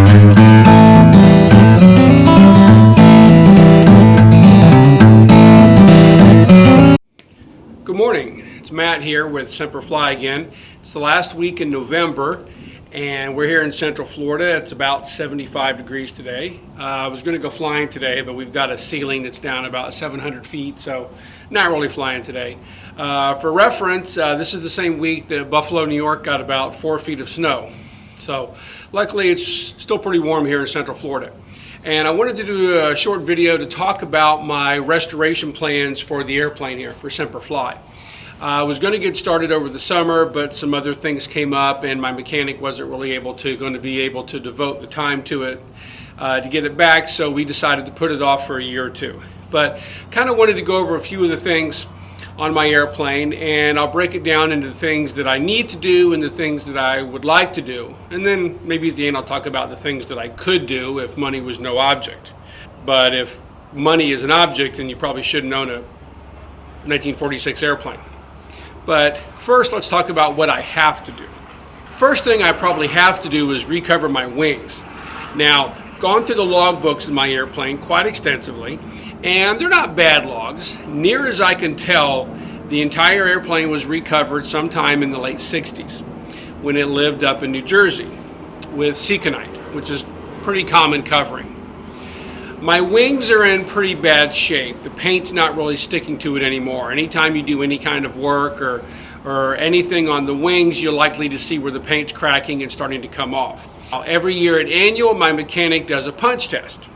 Good morning, it's Matt here with Semper Fly again. It's the last week in November and we're here in Central Florida. It's about 75 degrees today. I was going to go flying today, but we've got a ceiling that's down about 700 feet, so not really flying today. For reference, this is the same week that Buffalo, New York got about 4 feet of snow. So luckily it's still pretty warm here in Central Florida. And I wanted to do a short video to talk about my restoration plans for the airplane here for Semper Fly. I was going to get started over the summer, but some other things came up and my mechanic wasn't really going to be able to devote the time to it to get it back, so we decided to put it off for a year or two. But kind of wanted to go over a few of the things on my airplane, and I'll break it down into the things that I need to do and the things that I would like to do. And then maybe at the end I'll talk about the things that I could do if money was no object. But if money is an object, then you probably shouldn't own a 1946 airplane. But first, let's talk about what I have to do. First thing I probably have to do is recover my wings. Now, I've gone through the log books in my airplane quite extensively, and they're not bad logs. Near as I can tell, the entire airplane was recovered sometime in the late 60s when it lived up in New Jersey with Seconite, which is pretty common covering. My wings are in pretty bad shape. The paint's not really sticking to it anymore. Anytime you do any kind of work or anything on the wings, you're likely to see where the paint's cracking and starting to come off. Now, every year at annual, my mechanic does a punch test.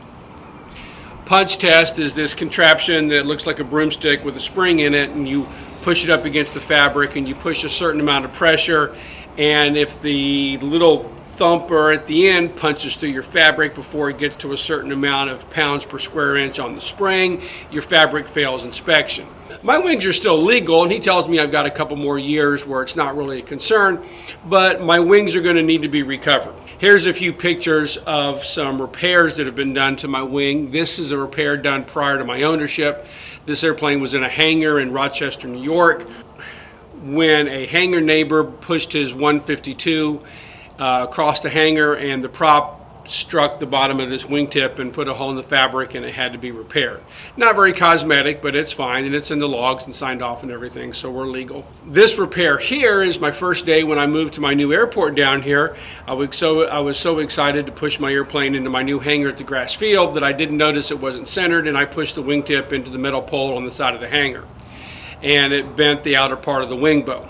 Punch test is this contraption that looks like a broomstick with a spring in it, and you push it up against the fabric and you push a certain amount of pressure, and if the little thumper at the end punches through your fabric before it gets to a certain amount of pounds per square inch on the spring, your fabric fails inspection. My wings are still legal, and he tells me I've got a couple more years where it's not really a concern, but my wings are going to need to be recovered. Here's a few pictures of some repairs that have been done to my wing. This is a repair done prior to my ownership. This airplane was in a hangar in Rochester, New York, when a hangar neighbor pushed his 152 across the hangar, and the prop struck the bottom of this wingtip and put a hole in the fabric, and it had to be repaired. Not very cosmetic, but it's fine, and it's in the logs and signed off and everything, so we're legal. This repair here is my first day when I moved to my new airport down here. I was so excited to push my airplane into my new hangar at the grass field that I didn't notice it wasn't centered, and I pushed the wingtip into the metal pole on the side of the hangar, and it bent the outer part of the wing bow.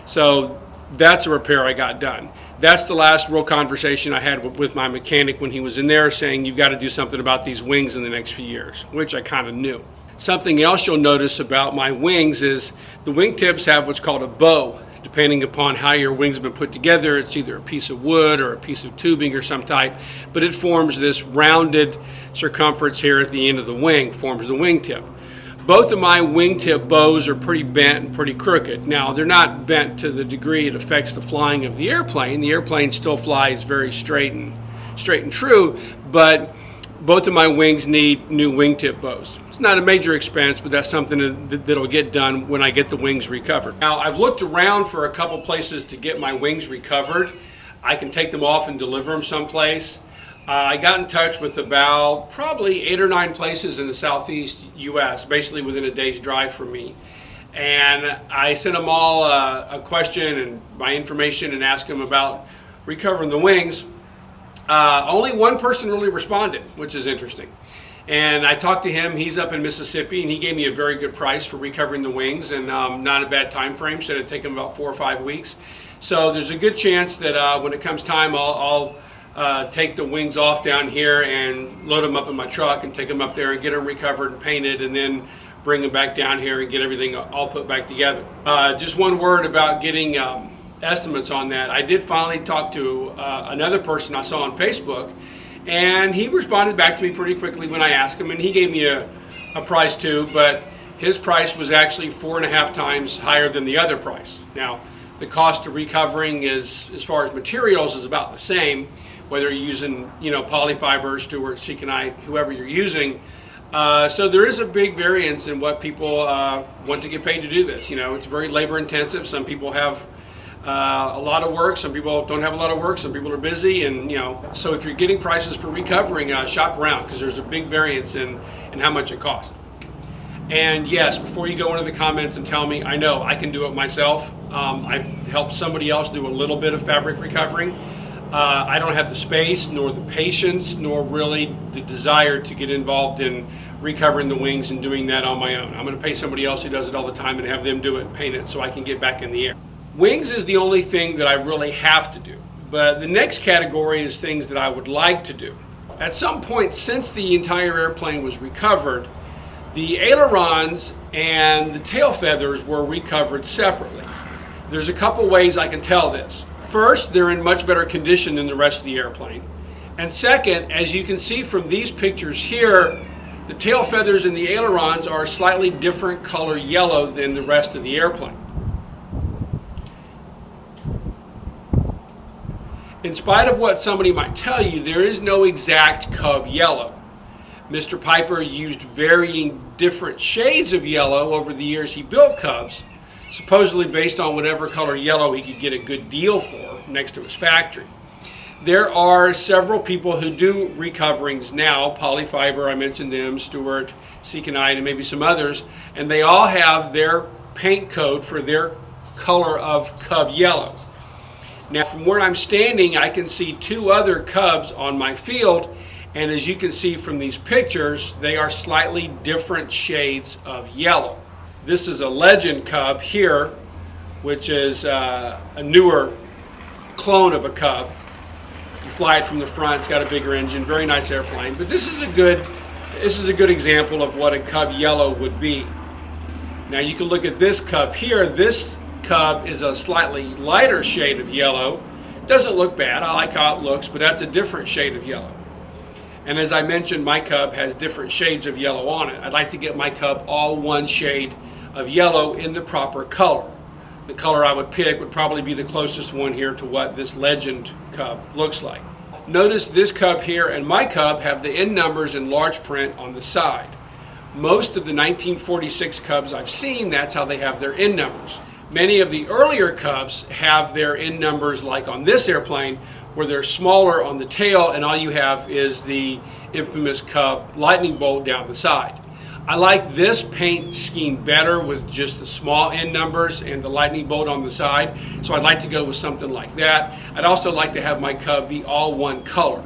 So that's a repair I got done. That's the last real conversation I had with my mechanic when he was in there, saying you've got to do something about these wings in the next few years, which I kind of knew. Something else you'll notice about my wings is the wingtips have what's called a bow. Depending upon how your wings have been put together, it's either a piece of wood or a piece of tubing or some type, but it forms this rounded circumference here at the end of the wing, forms the wingtip. Both of my wingtip bows are pretty bent and pretty crooked. Now, they're not bent to the degree it affects the flying of the airplane. The airplane still flies very straight and true, but both of my wings need new wingtip bows. It's not a major expense, but that's something that'll get done when I get the wings recovered. Now, I've looked around for a couple places to get my wings recovered. I can take them off and deliver them someplace. I got in touch with about probably 8 or 9 places in the southeast U.S., basically within a day's drive from me. And I sent them all a question and my information and asked them about recovering the wings. Only one person really responded, which is interesting. And I talked to him. He's up in Mississippi, and he gave me a very good price for recovering the wings, and not a bad time frame. Said it'd take him about 4 or 5 weeks. So there's a good chance that when it comes time, I'll take the wings off down here and load them up in my truck and take them up there and get them recovered and painted, and then bring them back down here and get everything all put back together. Just one word about getting estimates on that. I did finally talk to another person I saw on Facebook, and he responded back to me pretty quickly when I asked him, and he gave me a price too, but his price was actually 4.5 times higher than the other price. Now, the cost of recovering is, as far as materials, is about the same, whether you're using, polyfiber, Stewart, Seconite, whoever you're using. So there is a big variance in what people want to get paid to do this. It's very labor intensive. Some people have A lot of work. Some people don't have a lot of work. Some people are busy, and so if you're getting prices for recovering, shop around, because there's a big variance in how much it costs. And yes, before you go into the comments and tell me, I know I can do it myself. I've helped somebody else do a little bit of fabric recovering. I don't have the space, nor the patience, nor really the desire to get involved in recovering the wings and doing that on my own. I'm going to pay somebody else who does it all the time and have them do it and paint it so I can get back in the air. Wings is the only thing that I really have to do. But the next category is things that I would like to do. At some point since the entire airplane was recovered, the ailerons and the tail feathers were recovered separately. There's a couple ways I can tell this. First, they're in much better condition than the rest of the airplane. And second, as you can see from these pictures here, the tail feathers and the ailerons are a slightly different color yellow than the rest of the airplane. In spite of what somebody might tell you, there is no exact Cub yellow. Mr. Piper used varying different shades of yellow over the years he built Cubs, supposedly based on whatever color yellow he could get a good deal for next to his factory. There are several people who do recoverings now, Polyfiber, I mentioned them, Stewart, Seekonite, and maybe some others, and they all have their paint code for their color of Cub yellow. Now, from where I'm standing, I can see two other Cubs on my field, and as you can see from these pictures, they are slightly different shades of yellow. This is a Legend Cub here, which is a newer clone of a Cub. You fly it from the front, it's got a bigger engine, very nice airplane. But this is a good example of what a Cub yellow would be. Now you can look at this Cub here. This Cub is a slightly lighter shade of yellow. Doesn't look bad, I like how it looks, but that's a different shade of yellow. And as I mentioned, my Cub has different shades of yellow on it. I'd like to get my Cub all one shade of yellow in the proper color. The color I would pick would probably be the closest one here to what this Legend Cub looks like. Notice this Cub here and my Cub have the end numbers in large print on the side. Most of the 1946 Cubs I've seen, that's how they have their end numbers. Many of the earlier Cubs have their end numbers like on this airplane, where they're smaller on the tail and all you have is the infamous Cub lightning bolt down the side. I like this paint scheme better with just the small end numbers and the lightning bolt on the side, so I'd like to go with something like that. I'd also like to have my Cub be all one color.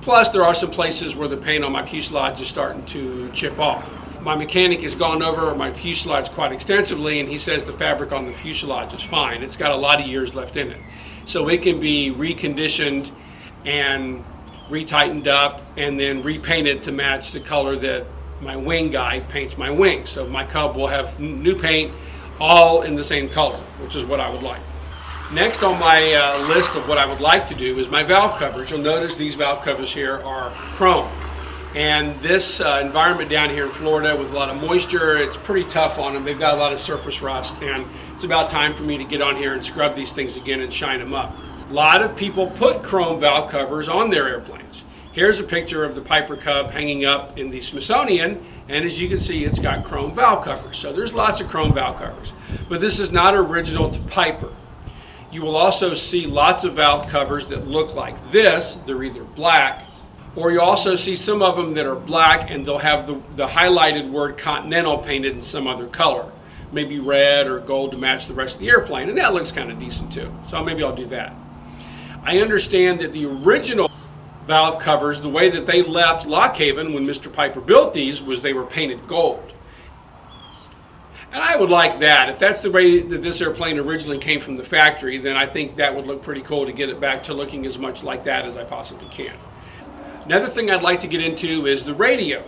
Plus, there are some places where the paint on my fuselage is starting to chip off. My mechanic has gone over my fuselage quite extensively, and he says the fabric on the fuselage is fine. It's got a lot of years left in it. So it can be reconditioned and retightened up and then repainted to match the color that my wing guy paints my wings. So my Cub will have new paint all in the same color, which is what I would like. Next on my list of what I would like to do is my valve covers. You'll notice these valve covers here are chrome. And this environment down here in Florida with a lot of moisture, it's pretty tough on them. They've got a lot of surface rust, and it's about time for me to get on here and scrub these things again and shine them up. A lot of people put chrome valve covers on their airplanes. Here's a picture of the Piper Cub hanging up in the Smithsonian, and as you can see, it's got chrome valve covers. So there's lots of chrome valve covers, but this is not original to Piper. You will also see lots of valve covers that look like this. They're either black, or you also see some of them that are black and they'll have the highlighted word Continental painted in some other color, maybe red or gold to match the rest of the airplane, and that looks kind of decent too. So maybe I'll do that. I understand that the original valve covers, the way that they left Lock Haven when Mr. Piper built these, was they were painted gold. And I would like that. If that's the way that this airplane originally came from the factory, then I think that would look pretty cool to get it back to looking as much like that as I possibly can. Another thing I'd like to get into is the radio.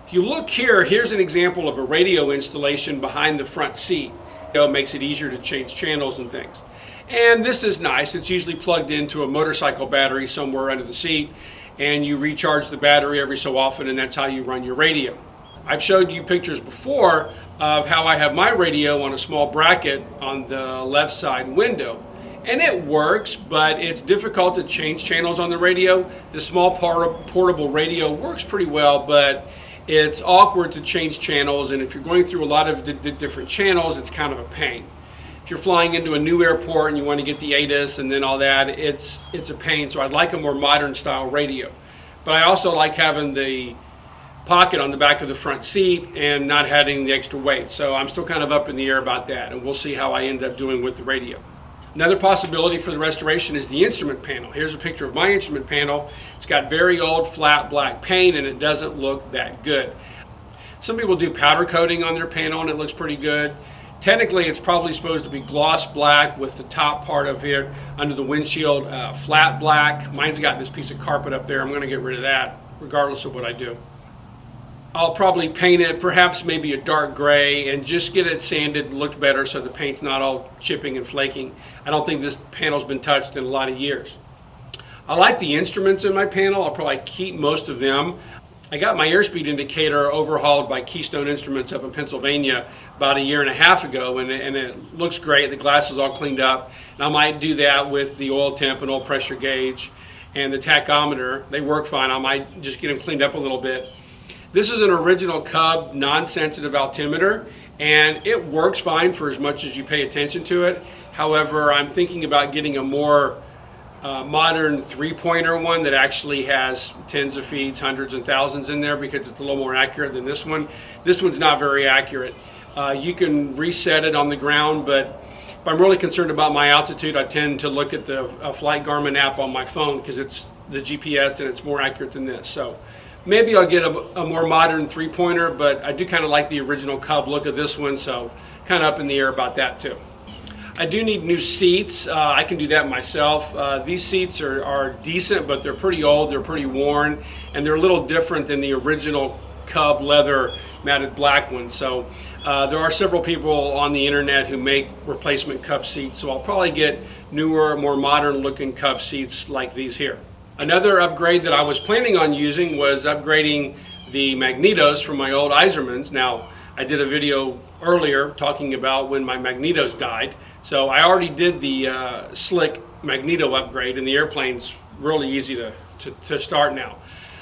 If you look here, here's an example of a radio installation behind the front seat. It makes it easier to change channels and things. And this is nice. It's usually plugged into a motorcycle battery somewhere under the seat, and you recharge the battery every so often, and that's how you run your radio. I've showed you pictures before of how I have my radio on a small bracket on the left side window. And it works, but it's difficult to change channels on the radio. The small portable radio works pretty well, but it's awkward to change channels, and if you're going through a lot of different channels, it's kind of a pain. if you're flying into a new airport and you want to get the ATIS and then all that, it's a pain. So I'd like a more modern style radio. But I also like having the pocket on the back of the front seat and not having the extra weight. So I'm still kind of up in the air about that, and we'll see how I end up doing with the radio. Another possibility for the restoration is the instrument panel. Here's a picture of my instrument panel. It's got very old flat black paint and it doesn't look that good. Some people do powder coating on their panel and it looks pretty good. Technically, it's probably supposed to be gloss black with the top part of it under the windshield flat black. Mine's got this piece of carpet up there. I'm going to get rid of that regardless of what I do. I'll probably paint it perhaps maybe a dark gray and just get it sanded and looked better so the paint's not all chipping and flaking. I don't think this panel's been touched in a lot of years. I like the instruments in my panel. I'll probably keep most of them. I got my airspeed indicator overhauled by Keystone Instruments up in Pennsylvania about 1.5 years ago, and it looks great. The glass is all cleaned up, and I might do that with the oil temp and oil pressure gauge and the tachometer. They work fine. I might just get them cleaned up a little bit. This is an original Cub non-sensitive altimeter, and it works fine for as much as you pay attention to it. However, I'm thinking about getting a more modern three-pointer one that actually has tens of feet, hundreds and thousands in there because it's a little more accurate than this one. This one's not very accurate. You can reset it on the ground, but if I'm really concerned about my altitude, I tend to look at the Flight Garmin app on my phone because it's the GPS and it's more accurate than this. So maybe I'll get a more modern three-pointer, but I do kind of like the original Cub look of this one, so kind of up in the air about that too. I do need new seats. I can do that myself. These seats are decent, but they're pretty old, they're pretty worn, and they're a little different than the original Cub leather matted black ones. So there are several people on the internet who make replacement Cub seats, so I'll probably get newer, more modern looking Cub seats like these here. Another upgrade that I was planning on using was upgrading the magnetos from my old Isermans. Now, I did a video earlier talking about when my magnetos died, so I already did the slick magneto upgrade, and the airplane's really easy to start now.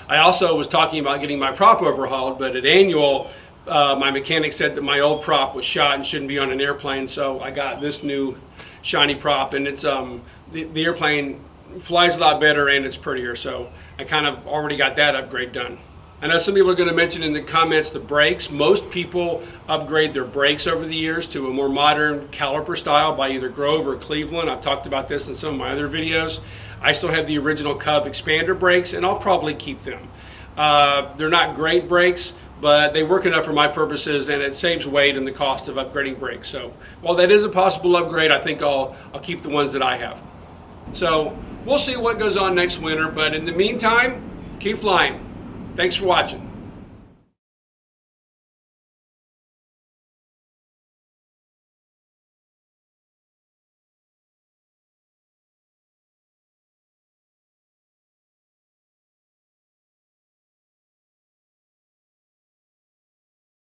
I also was talking about getting my prop overhauled, but at annual, my mechanic said that my old prop was shot and shouldn't be on an airplane, so I got this new shiny prop, and it's the airplane flies a lot better and it's prettier, so I kind of already got that upgrade done. I know some people are going to mention in the comments the brakes. Most people upgrade their brakes over the years to a more modern caliper style by either Grove or Cleveland. I've talked about this in some of my other videos. I still have the original Cub expander brakes, and I'll probably keep them. They're not great brakes, but they work enough for my purposes, and it saves weight and the cost of upgrading brakes. So while that is a possible upgrade, I think I'll keep the ones that I have. So we'll see what goes on next winter, but in the meantime, keep flying. Thanks for watching.